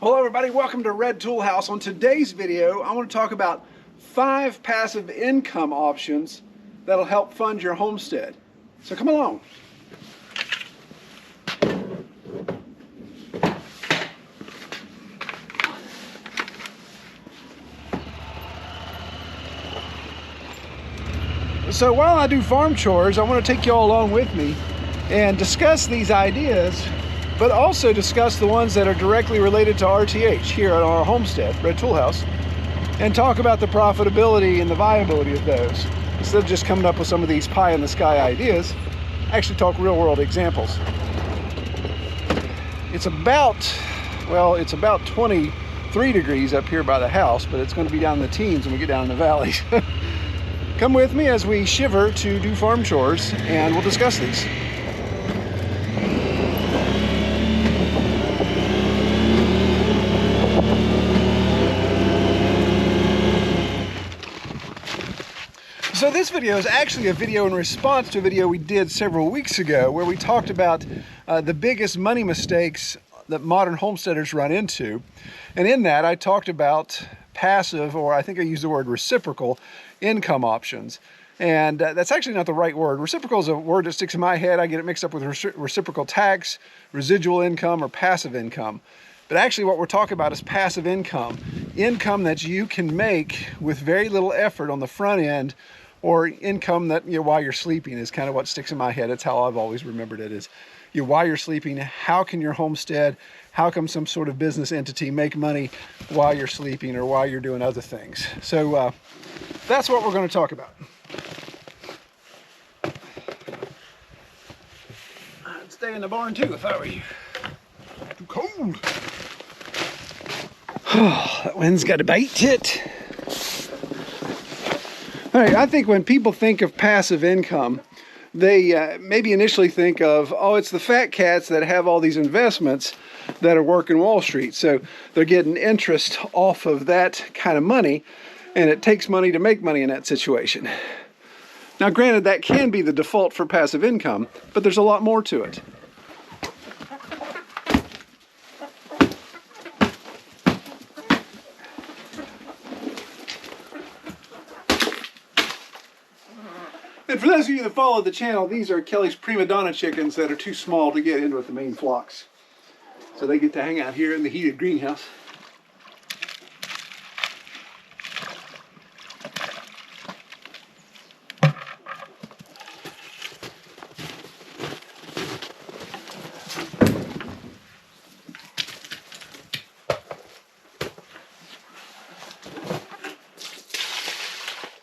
Hello everybody, welcome to Red Tool House. On today's video, I want to talk about 5 passive income options that'll help fund your homestead. So come along. So while I do farm chores, I want to take you all along with me and discuss these ideas, but also discuss the ones that are directly related to RTH here at our homestead, Red Tool House, and talk about the profitability and the viability of those. Instead of just coming up with some of these pie-in-the-sky ideas, actually talk real-world examples. It's about 23 degrees up here by the house, but it's going to be down in the teens when we get down in the valleys. Come with me as we shiver to do farm chores, and we'll discuss these. So this video is actually a video in response to a video we did several weeks ago where we talked about the biggest money mistakes that modern homesteaders run into. And in that I talked about passive, or I think I used the word reciprocal, income options. And that's actually not the right word. Reciprocal is a word that sticks in my head. I get it mixed up with reciprocal tax, residual income, or passive income. But actually what we're talking about is passive income. Income that you can make with very little effort on the front end, or income that, while you're sleeping is kind of what sticks in my head. It's how I've always remembered it is, while you're sleeping, how can your homestead, how come some sort of business entity make money while you're sleeping or while you're doing other things? So that's what we're going to talk about. I'd stay in the barn too if I were you. Too cold. Oh, that wind's got to bite it. All right, I think when people think of passive income, they maybe initially think of, oh, it's the fat cats that have all these investments that are working Wall Street. So they're getting interest off of that kind of money, and it takes money to make money in that situation. Now, granted, that can be the default for passive income, but there's a lot more to it. And for those of you that follow the channel, these are Kelly's prima donna chickens that are too small to get in with the main flocks. So they get to hang out here in the heated greenhouse.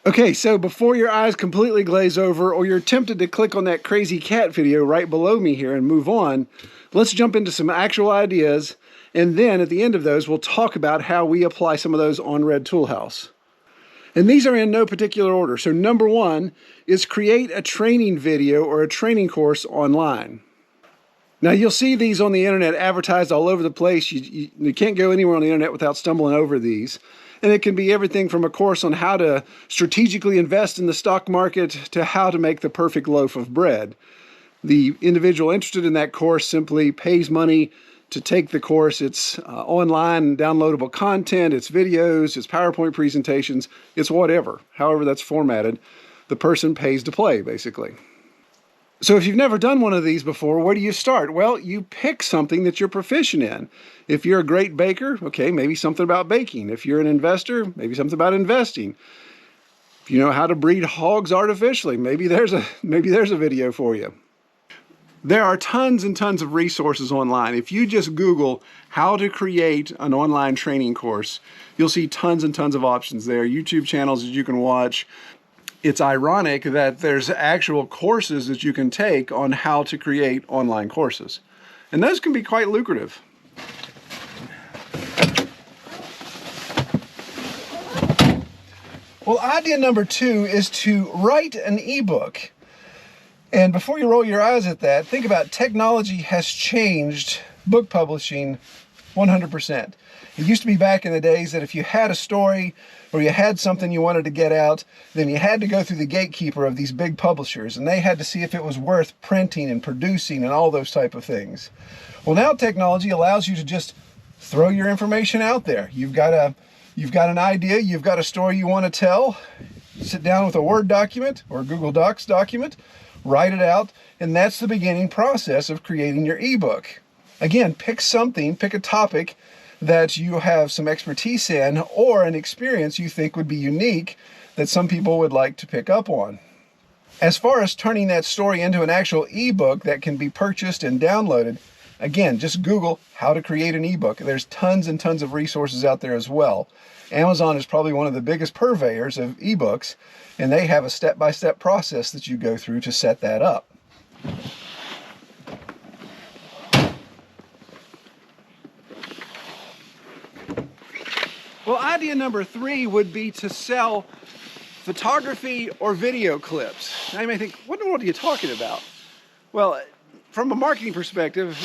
Okay, so before your eyes completely glaze over or you're tempted to click on that crazy cat video right below me here and move on, let's jump into some actual ideas, and then at the end of those we'll talk about how we apply some of those on Red Tool House. And these are in no particular order. So number 1 is create a training video or a training course online. Now you'll see these on the internet advertised all over the place. You can't go anywhere on the internet without stumbling over these. And it can be everything from a course on how to strategically invest in the stock market to how to make the perfect loaf of bread. The individual interested in that course simply pays money to take the course. It's online, downloadable content, it's videos, it's PowerPoint presentations, it's whatever. However that's formatted, the person pays to play, basically. So if you've never done one of these before, where do you start? Well, you pick something that you're proficient in. If you're a great baker, okay, maybe something about baking. If you're an investor, maybe something about investing. If you know how to breed hogs artificially, maybe there's a video for you. There are tons and tons of resources online. If you just Google how to create an online training course, you'll see tons and tons of options there. YouTube channels that you can watch. It's ironic that there's actual courses that you can take on how to create online courses. And those can be quite lucrative. Well, idea number 2 is to write an ebook. And before you roll your eyes at that, think about technology has changed book publishing 100%. It used to be back in the days that if you had a story or you had something you wanted to get out, then you had to go through the gatekeeper of these big publishers, and they had to see if it was worth printing and producing and all those type of things. Well, now technology allows you to just throw your information out there. You've got an idea, you've got a story you want to tell. Sit down with a Word document or a Google Docs document, write it out, and that's the beginning process of creating your ebook. Again, pick a topic that you have some expertise in or an experience you think would be unique that some people would like to pick up on. As far as turning that story into an actual ebook that can be purchased and downloaded, again, just Google how to create an ebook. There's tons and tons of resources out there as well. Amazon is probably one of the biggest purveyors of ebooks, and they have a step-by-step process that you go through to set that up. Well, idea number 3 would be to sell photography or video clips. Now you may think, what in the world are you talking about? Well, from a marketing perspective,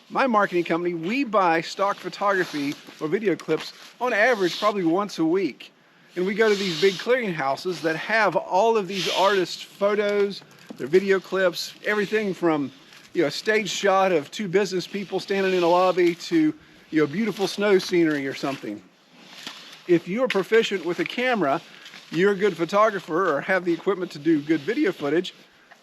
my marketing company, we buy stock photography or video clips on average probably once a week. And we go to these big clearinghouses that have all of these artists' photos, their video clips, everything from a stage shot of 2 business people standing in a lobby to beautiful snow scenery or something. If you're proficient with a camera, you're a good photographer or have the equipment to do good video footage,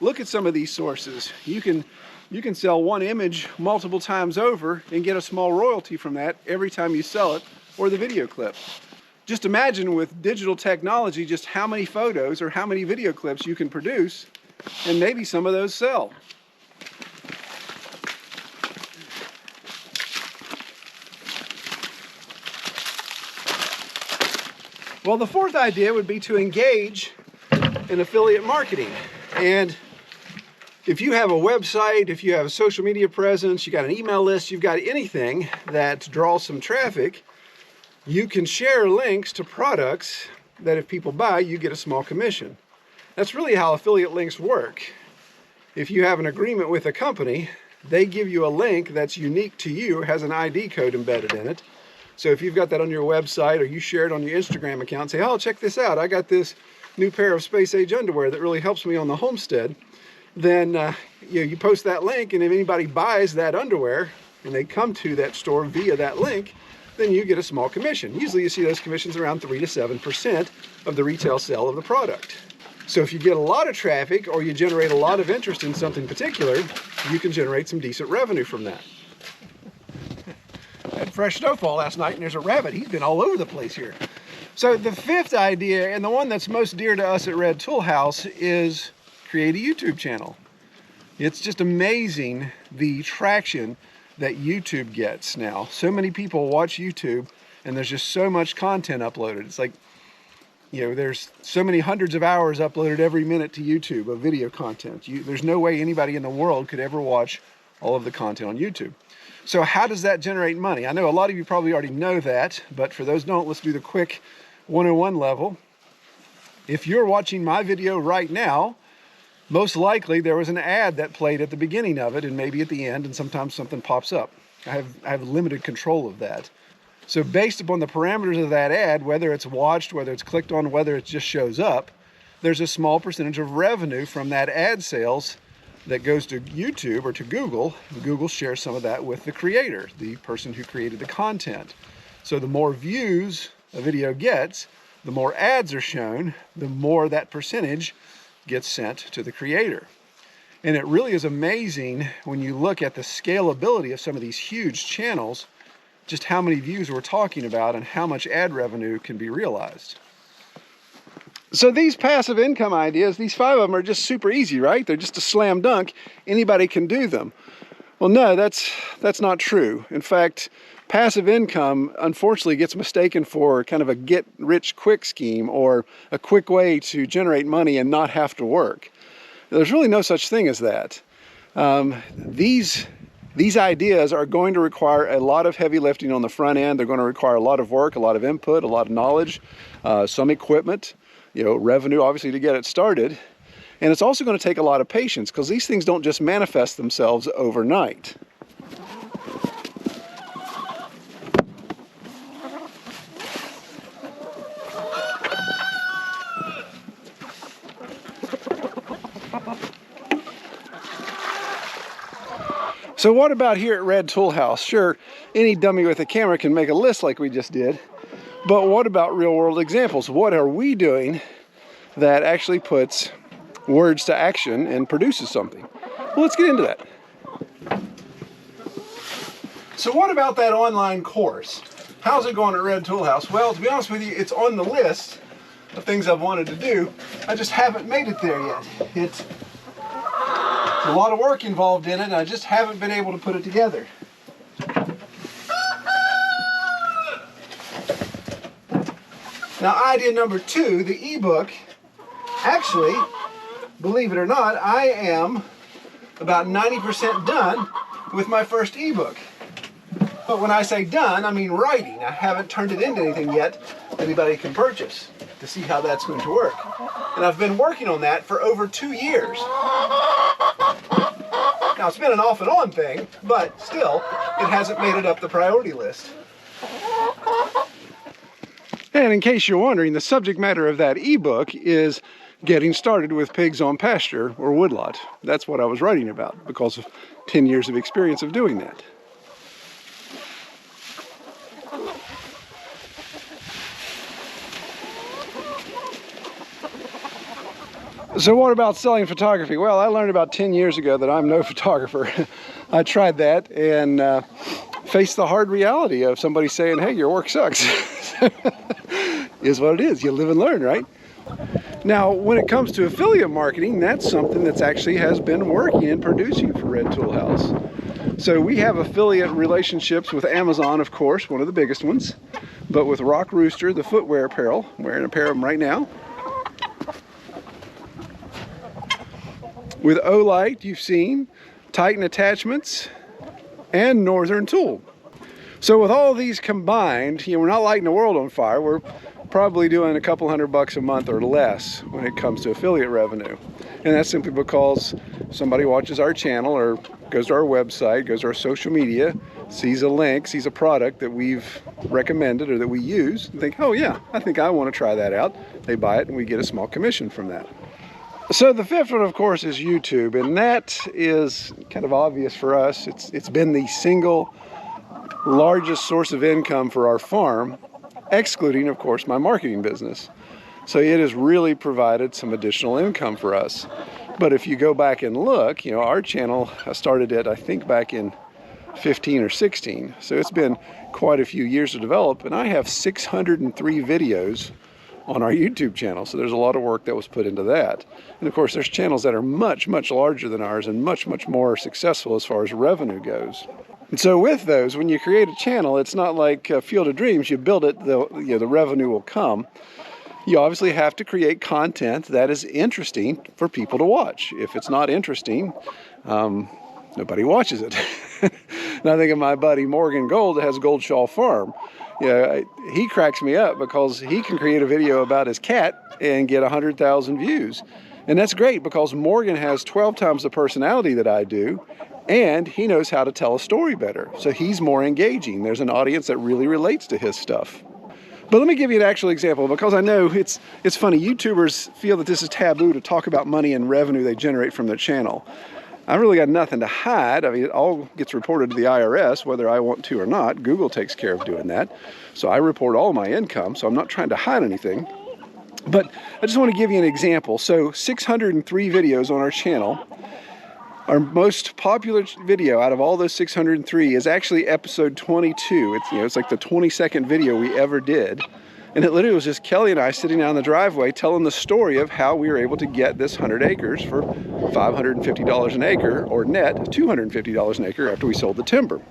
look at some of these sources. You can sell one image multiple times over and get a small royalty from that every time you sell it, or the video clip. Just imagine with digital technology just how many photos or how many video clips you can produce, and maybe some of those sell. Well, the 4th idea would be to engage in affiliate marketing. And if you have a website, if you have a social media presence, you got an email list, you've got anything that draws some traffic, you can share links to products that if people buy, you get a small commission. That's really how affiliate links work. If you have an agreement with a company, they give you a link that's unique to you, has an ID code embedded in it. So if you've got that on your website or you share it on your Instagram account, say, oh, check this out. I got this new pair of space age underwear that really helps me on the Homestead. Then you post that link, and if anybody buys that underwear and they come to that store via that link, then you get a small commission. Usually you see those commissions around 3 to 7% of the retail sale of the product. So if you get a lot of traffic or you generate a lot of interest in something particular, you can generate some decent revenue from that. I had fresh snowfall last night, and there's a rabbit. He's been all over the place here. So the 5th idea, and the one that's most dear to us at Red Tool House, is create a YouTube channel. It's just amazing the traction that YouTube gets now. So many people watch YouTube, and there's just so much content uploaded. It's like, there's so many hundreds of hours uploaded every minute to YouTube of video content. There's no way anybody in the world could ever watch all of the content on YouTube. So how does that generate money? I know a lot of you probably already know that, but for those who don't, let's do the quick 101 level. If you're watching my video right now, most likely there was an ad that played at the beginning of it and maybe at the end, and sometimes something pops up. I have limited control of that. So based upon the parameters of that ad, whether it's watched, whether it's clicked on, whether it just shows up, there's a small percentage of revenue from that ad sales that goes to YouTube or to Google. Google shares some of that with the creator, the person who created the content. So the more views a video gets, the more ads are shown, the more that percentage gets sent to the creator. And it really is amazing when you look at the scalability of some of these huge channels, just how many views we're talking about and how much ad revenue can be realized. So these passive income ideas, these 5 of them are just super easy, right? They're just a slam dunk. Anybody can do them. Well, no, that's not true. In fact, passive income unfortunately gets mistaken for kind of a get-rich-quick scheme or a quick way to generate money and not have to work. There's really no such thing as that. These ideas are going to require a lot of heavy lifting on the front end. They're going to require a lot of work, a lot of input, a lot of knowledge, some equipment, revenue obviously to get it started. And it's also going to take a lot of patience because these things don't just manifest themselves overnight. So what about here at Red Tool House? Sure, any dummy with a camera can make a list like we just did, but what about real world examples? What are we doing that actually puts words to action and produces something? Well, let's get into that. So what about that online course? How's it going at Red Tool House? Well, to be honest with you, it's on the list of things I've wanted to do. I just haven't made it there yet. It's a lot of work involved in it, and I just haven't been able to put it together. Now, idea number 2, the ebook. Actually, believe it or not, I am about 90% done with my first ebook. But when I say done, I mean writing. I haven't turned it into anything yet anybody can purchase to see how that's going to work. And I've been working on that for over 2 years. Now, it's been an off and on thing, but still, it hasn't made it up the priority list. And in case you're wondering, the subject matter of that ebook is getting started with pigs on pasture or woodlot. That's what I was writing about because of 10 years of experience of doing that. So what about selling photography? Well, I learned about 10 years ago that I'm no photographer. I tried that and faced the hard reality of somebody saying, hey, your work sucks. Is what it is. You live and learn, right? Now, when it comes to affiliate marketing, that's something that's actually has been working and producing for Red Tool House. So we have affiliate relationships with Amazon, of course, one of the biggest ones, but with Rock Rooster, the footwear apparel. I'm wearing a pair of them right now. With Olight, you've seen, Titan Attachments, and Northern Tool. So with all these combined, we're not lighting the world on fire. We're probably doing a couple $100 a month or less when it comes to affiliate revenue. And that's simply because somebody watches our channel or goes to our website, goes to our social media, sees a link, sees a product that we've recommended or that we use, and think, oh yeah, I think I want to try that out. They buy it and we get a small commission from that. So the 5th one, of course, is YouTube, and that is kind of obvious for us. It's been the single largest source of income for our farm, excluding, of course, my marketing business. So it has really provided some additional income for us. But if you go back and look, our channel, I started it, I think, back in 15 or 16. So it's been quite a few years to develop, and I have 603 videos on our YouTube channel. So there's a lot of work that was put into that. And of course, there's channels that are much, much larger than ours and much, much more successful as far as revenue goes. And so with those, when you create a channel, it's not like Field of Dreams. You build it, the revenue will come. You obviously have to create content that is interesting for people to watch. If it's not interesting, nobody watches it. And I think of my buddy Morgan Gold that has Gold Shaw Farm. He cracks me up because he can create a video about his cat and get 100,000 views. And that's great because Morgan has 12 times the personality that I do, and he knows how to tell a story better. So he's more engaging. There's an audience that really relates to his stuff. But let me give you an actual example, because I know it's funny. YouTubers feel that this is taboo to talk about money and revenue they generate from their channel. I really got nothing to hide. I mean, it all gets reported to the IRS, whether I want to or not. Google takes care of doing that. So I report all my income, so I'm not trying to hide anything. But I just want to give you an example. So 603 videos on our channel. Our most popular video out of all those 603 is actually episode 22. It's like the 22nd video we ever did. And it literally was just Kelly and I sitting down the driveway telling the story of how we were able to get this 100 acres for $550 an acre, or net $250 an acre after we sold the timber.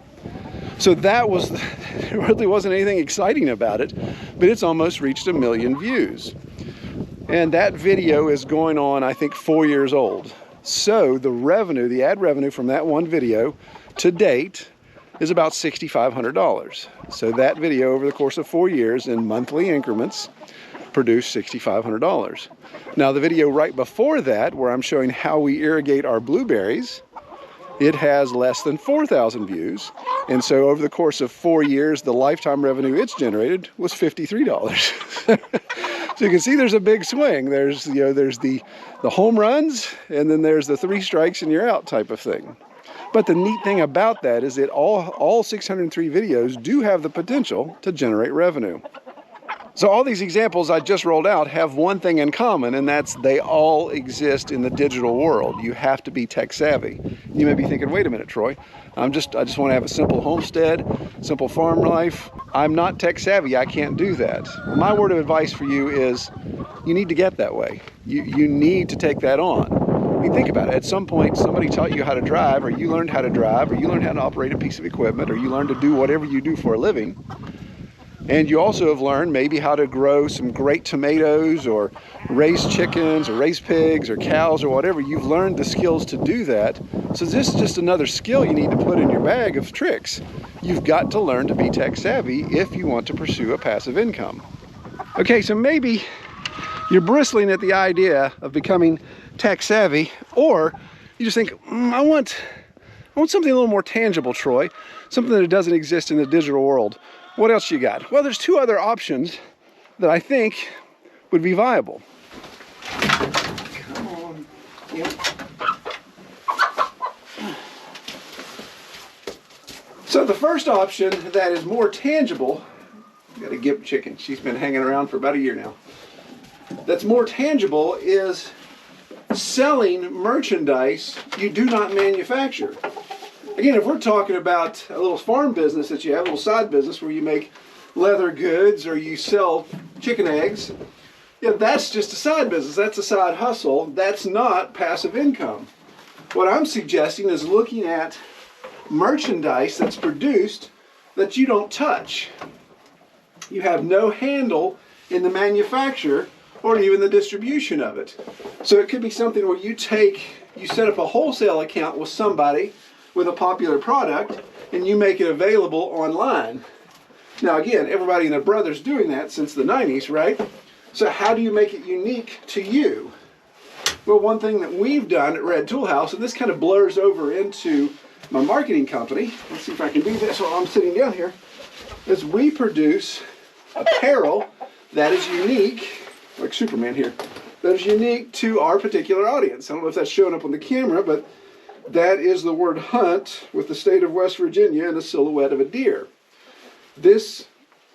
So that was, there really wasn't anything exciting about it, but it's almost reached 1 million views. And that video is going on, I think, 4 years old. So the revenue, the ad revenue from that one video to date is about $6,500. So that video over the course of 4 years in monthly increments produced $6,500. Now the video right before that, where I'm showing how we irrigate our blueberries, it has less than 4,000 views. And so over the course of 4 years, the lifetime revenue it's generated was $53. So you can see there's a big swing. There's the home runs, and then there's the 3 strikes and you're out type of thing. But the neat thing about that is that all 603 videos do have the potential to generate revenue. So all these examples I just rolled out have one thing in common, and that's they all exist in the digital world. You have to be tech savvy. You may be thinking, wait a minute, Troy, I just want to have a simple homestead, simple farm life. I'm not tech savvy, I can't do that. Well, my word of advice for you is you need to get that way. You need to take that on. I mean, think about it. At some point, somebody taught you how to drive, or you learned how to drive, or you learned how to operate a piece of equipment, or you learned to do whatever you do for a living. And you also have learned maybe how to grow some great tomatoes, or raise chickens, or raise pigs, or cows, or whatever. You've learned the skills to do that. So this is just another skill you need to put in your bag of tricks. You've got to learn to be tech savvy if you want to pursue a passive income. Okay, so maybe you're bristling at the idea of becoming tech savvy, or you just think, I want something a little more tangible, Troy, something that doesn't exist in the digital world. What else you got? Well, there's two other options that I think would be viable. Come on. Yep. So the first option that is more tangible, got a Gip chicken. She's been hanging around for about a year now. That's more tangible is selling merchandise you do not manufacture. Again, if we're talking about a little farm business that you have, a little side business where you make leather goods or you sell chicken eggs, yeah, that's just a side business. That's a side hustle. That's not passive income. What I'm suggesting is looking at merchandise that's produced that you don't touch. You have no handle in the manufacture or even the distribution of it. So it could be something where you set up a wholesale account with somebody with a popular product, and you make it available online. Now again, everybody and their brother's doing that since the 90s, right? So how do you make it unique to you? Well, one thing that we've done at Red Tool House, and this kind of blurs over into my marketing company, let's see if I can do this while I'm sitting down here, is we produce apparel that is unique, like Superman here, that is unique to our particular audience. I don't know if that's showing up on the camera, but that is the word hunt with the state of West Virginia and a silhouette of a deer. This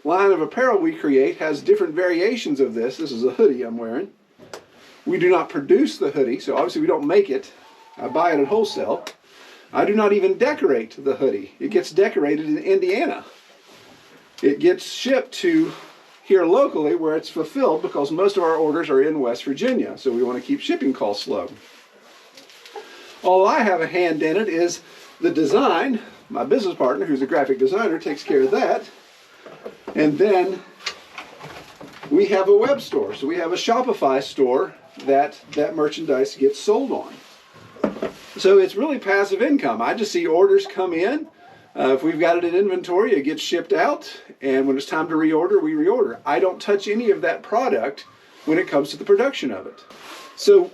line of apparel we create has different variations of this. This is a hoodie I'm wearing. We do not produce the hoodie, so obviously we don't make it. I buy it at wholesale. I do not even decorate the hoodie. It gets decorated in Indiana. It gets shipped to here locally where it's fulfilled because most of our orders are in West Virginia, so we want to keep shipping costs low. All I have a hand in it is the design. My business partner, who's a graphic designer, takes care of that. And then we have a web store. So we have a Shopify store that merchandise gets sold on. So it's really passive income. I just see orders come in. If we've got it in inventory, it gets shipped out. And when it's time to reorder, we reorder. I don't touch any of that product when it comes to the production of it. So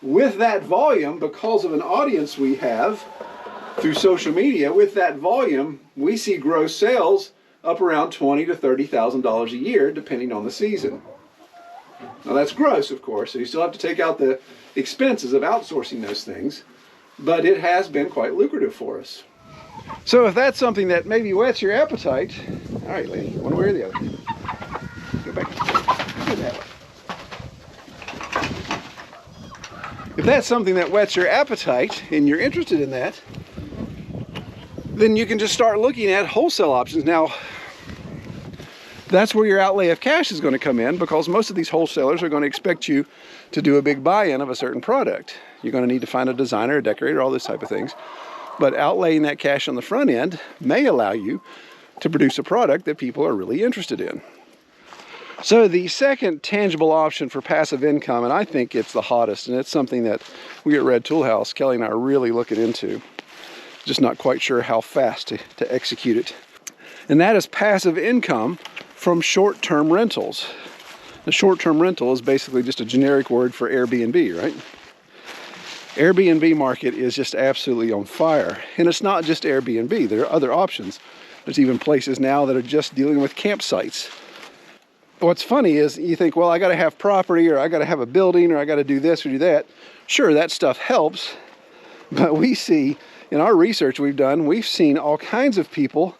with that volume, because of an audience we have through social media, with that volume, we see gross sales up around $20,000 to $30,000 a year, depending on the season. Now that's gross, of course, so you still have to take out the expenses of outsourcing those things, but it has been quite lucrative for us. So if that's something that maybe whets your appetite, all right, lady, one way or the other. Go back. Go that way. If that's something that whets your appetite and you're interested in that, then you can just start looking at wholesale options. Now, that's where your outlay of cash is going to come in, because most of these wholesalers are going to expect you to do a big buy-in of a certain product. You're going to need to find a designer, a decorator, all those type of things. But outlaying that cash on the front end may allow you to produce a product that people are really interested in. So the second tangible option for passive income, and I think it's the hottest, and it's something that we at Red Tool House, Kelly and I, are really looking into. Just not quite sure how fast to execute it. And that is passive income from short-term rentals. The short-term rental is basically just a generic word for Airbnb, right? Airbnb market is just absolutely on fire. And it's not just Airbnb, there are other options. There's even places now that are just dealing with campsites. What's funny is you think, well, I gotta have property, or I gotta have a building, or I gotta do this or do that. Sure, that stuff helps, but we see in our research we've done, we've seen all kinds of people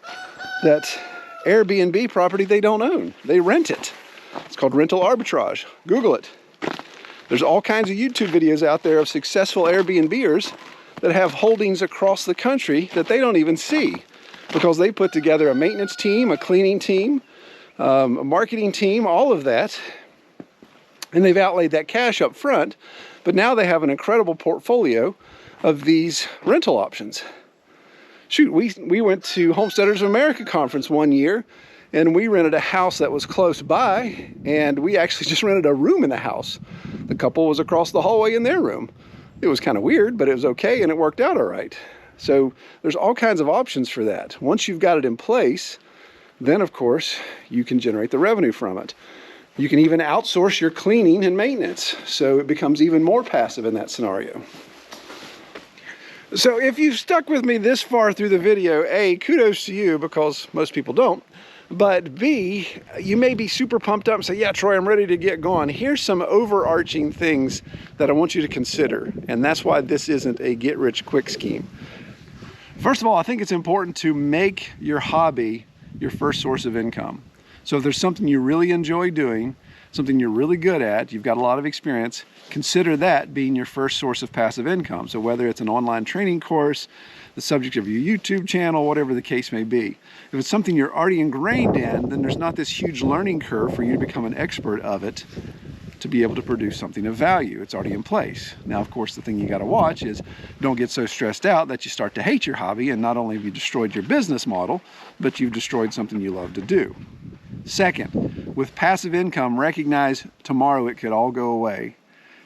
that Airbnb property they don't own. They rent it. It's called rental arbitrage. Google it. There's all kinds of YouTube videos out there of successful Airbnbers that have holdings across the country that they don't even see because they put together a maintenance team, a cleaning team, a marketing team, all of that, and they've outlaid that cash up front, but now they have an incredible portfolio of these rental options. Shoot, we went to Homesteaders of America conference one year, and we rented a house that was close by, and we actually just rented a room in the house. The couple was across the hallway in their room. It was kind of weird, but it was okay, and it worked out all right. So there's all kinds of options for that. Once you've got it in place, then of course you can generate the revenue from it. You can even outsource your cleaning and maintenance, so it becomes even more passive in that scenario. So if you've stuck with me this far through the video, A, kudos to you, because most people don't. But B, you may be super pumped up and say, yeah, Troy, I'm ready to get going. Here's some overarching things that I want you to consider. And that's why this isn't a get-rich-quick scheme. First of all, I think it's important to make your hobby your first source of income. So if there's something you really enjoy doing, something you're really good at, you've got a lot of experience, consider that being your first source of passive income. So whether it's an online training course, the subject of your YouTube channel, whatever the case may be. If it's something you're already ingrained in, then there's not this huge learning curve for you to become an expert of it to be able to produce something of value. It's already in place. Now, of course, the thing you got to watch is don't get so stressed out that you start to hate your hobby, and not only have you destroyed your business model, but you've destroyed something you love to do. Second, with passive income, recognize tomorrow it could all go away.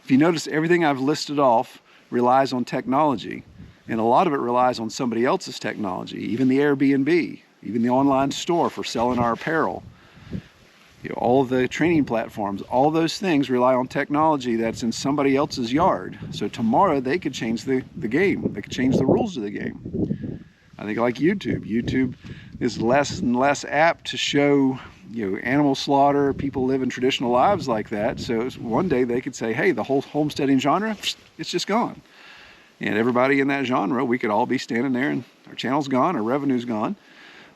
If you notice, everything I've listed off relies on technology, and a lot of it relies on somebody else's technology, even the Airbnb, even the online store for selling our apparel. You know, all of the training platforms, all those things rely on technology that's in somebody else's yard. So tomorrow they could change the game. They could change the rules of the game. I think like YouTube. YouTube is less and less apt to show, you know, animal slaughter, people living traditional lives like that. So one day they could say, hey, the whole homesteading genre, it's just gone. And everybody in that genre, we could all be standing there and our channel's gone, our revenue's gone.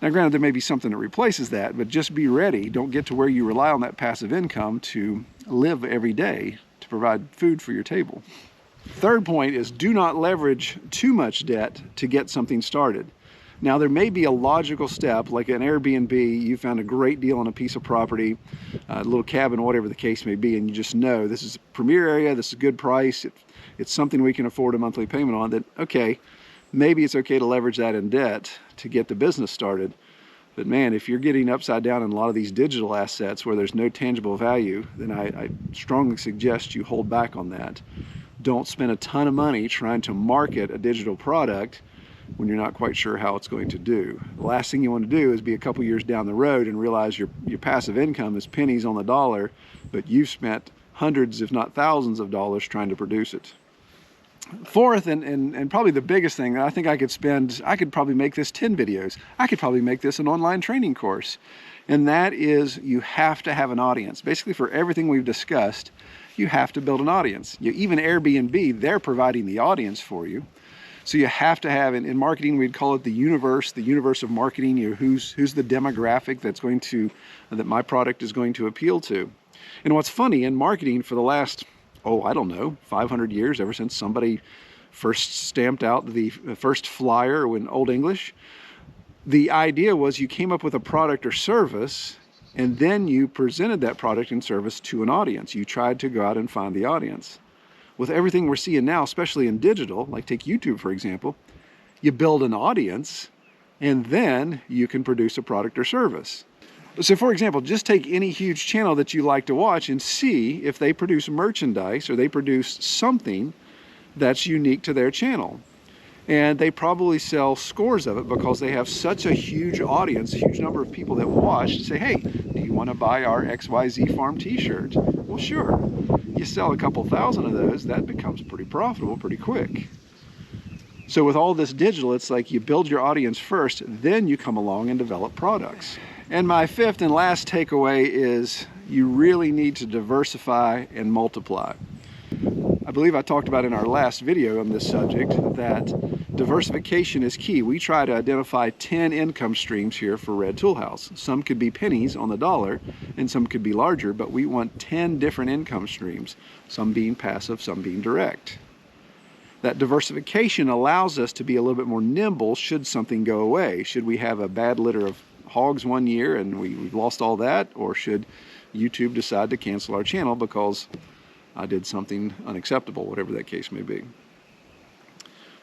Now granted, there may be something that replaces that, but just be ready. Don't get to where you rely on that passive income to live every day to provide food for your table. Third point is do not leverage too much debt to get something started. Now there may be a logical step, like an Airbnb, you found a great deal on a piece of property, a little cabin, whatever the case may be, and you just know this is a premier area, this is a good price, it's something we can afford a monthly payment on, that, okay, maybe it's okay to leverage that in debt to get the business started. But man, if you're getting upside down in a lot of these digital assets where there's no tangible value, then I strongly suggest you hold back on that. Don't spend a ton of money trying to market a digital product when you're not quite sure how it's going to do. The last thing you want to do is be a couple years down the road and realize your passive income is pennies on the dollar, but you've spent hundreds, if not thousands of dollars trying to produce it. Fourth, and probably the biggest thing, I think I could probably make this 10 videos. I could probably make this an online training course. And that is, you have to have an audience. Basically, for everything we've discussed, you have to build an audience. Even Airbnb, they're providing the audience for you. So you have to have, in marketing, we'd call it the universe of marketing. You know, who's the demographic that my product is going to appeal to. And what's funny, in marketing for the last, I don't know, 500 years, ever since somebody first stamped out the first flyer in Old English, the idea was you came up with a product or service, and then you presented that product and service to an audience. You tried to go out and find the audience. With everything we're seeing now, especially in digital, like take YouTube, for example, you build an audience, and then you can produce a product or service. So for example, just take any huge channel that you like to watch and see if they produce merchandise or they produce something that's unique to their channel. And they probably sell scores of it because they have such a huge audience, a huge number of people that watch to say, hey, do you want to buy our XYZ Farm t-shirt? Well, sure. You sell a couple thousand of those, that becomes pretty profitable pretty quick. So with all this digital, it's like you build your audience first, then you come along and develop products. And my fifth and last takeaway is you really need to diversify and multiply. believe I talked about in our last video on this subject that diversification is key. We try to identify 10 income streams here for Red Tool House. Some could be pennies on the dollar and some could be larger, but we want 10 different income streams, some being passive, some being direct. That diversification allows us to be a little bit more nimble should something go away. Should we have a bad litter of hogs one year and we've lost all that, or should YouTube decide to cancel our channel because I did something unacceptable, whatever that case may be.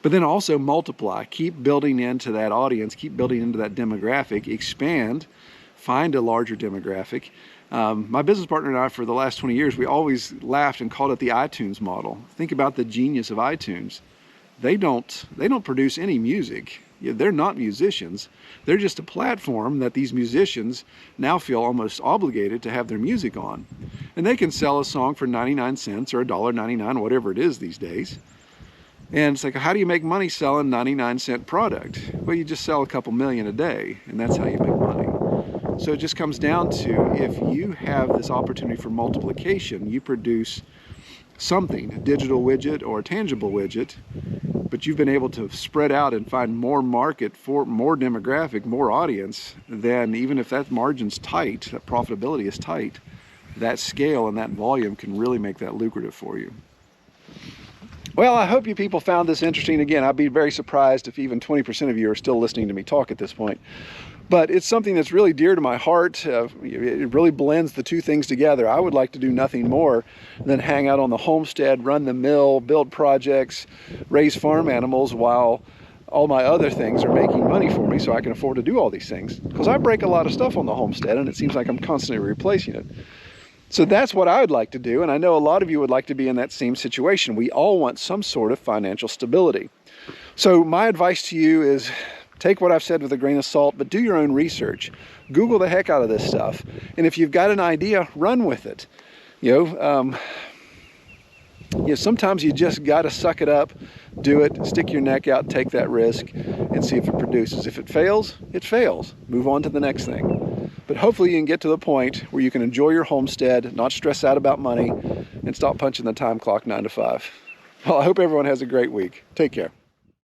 But then also multiply, keep building into that audience, keep building into that demographic, expand, find a larger demographic. My business partner and I, for the last 20 years, we always laughed and called it the iTunes model. Think about the genius of iTunes. They don't produce any music. They're not musicians. They're just a platform that these musicians now feel almost obligated to have their music on. And they can sell a song for 99 cents or $1.99, whatever it is these days. And it's like, how do you make money selling 99-cent product? Well, you just sell a couple million a day, and that's how you make money. So it just comes down to, if you have this opportunity for multiplication, you produce something, a digital widget or a tangible widget, but you've been able to spread out and find more market for more demographic, more audience, then even if that margin's tight, that profitability is tight, that scale and that volume can really make that lucrative for you. Well, I hope you people found this interesting. Again, I'd be very surprised if even 20% of you are still listening to me talk at this point. But it's something that's really dear to my heart. It really blends the two things together. I would like to do nothing more than hang out on the homestead, run the mill, build projects, raise farm animals while all my other things are making money for me so I can afford to do all these things. Because I break a lot of stuff on the homestead and it seems like I'm constantly replacing it. So that's what I would like to do, and I know a lot of you would like to be in that same situation. We all want some sort of financial stability. So my advice to you is, take what I've said with a grain of salt, but do your own research. Google the heck out of this stuff. And if you've got an idea, run with it. Sometimes you just got to suck it up, do it, stick your neck out, take that risk, and see if it produces. If it fails, it fails. Move on to the next thing. But hopefully you can get to the point where you can enjoy your homestead, not stress out about money, and stop punching the time clock 9 to 5. Well, I hope everyone has a great week. Take care.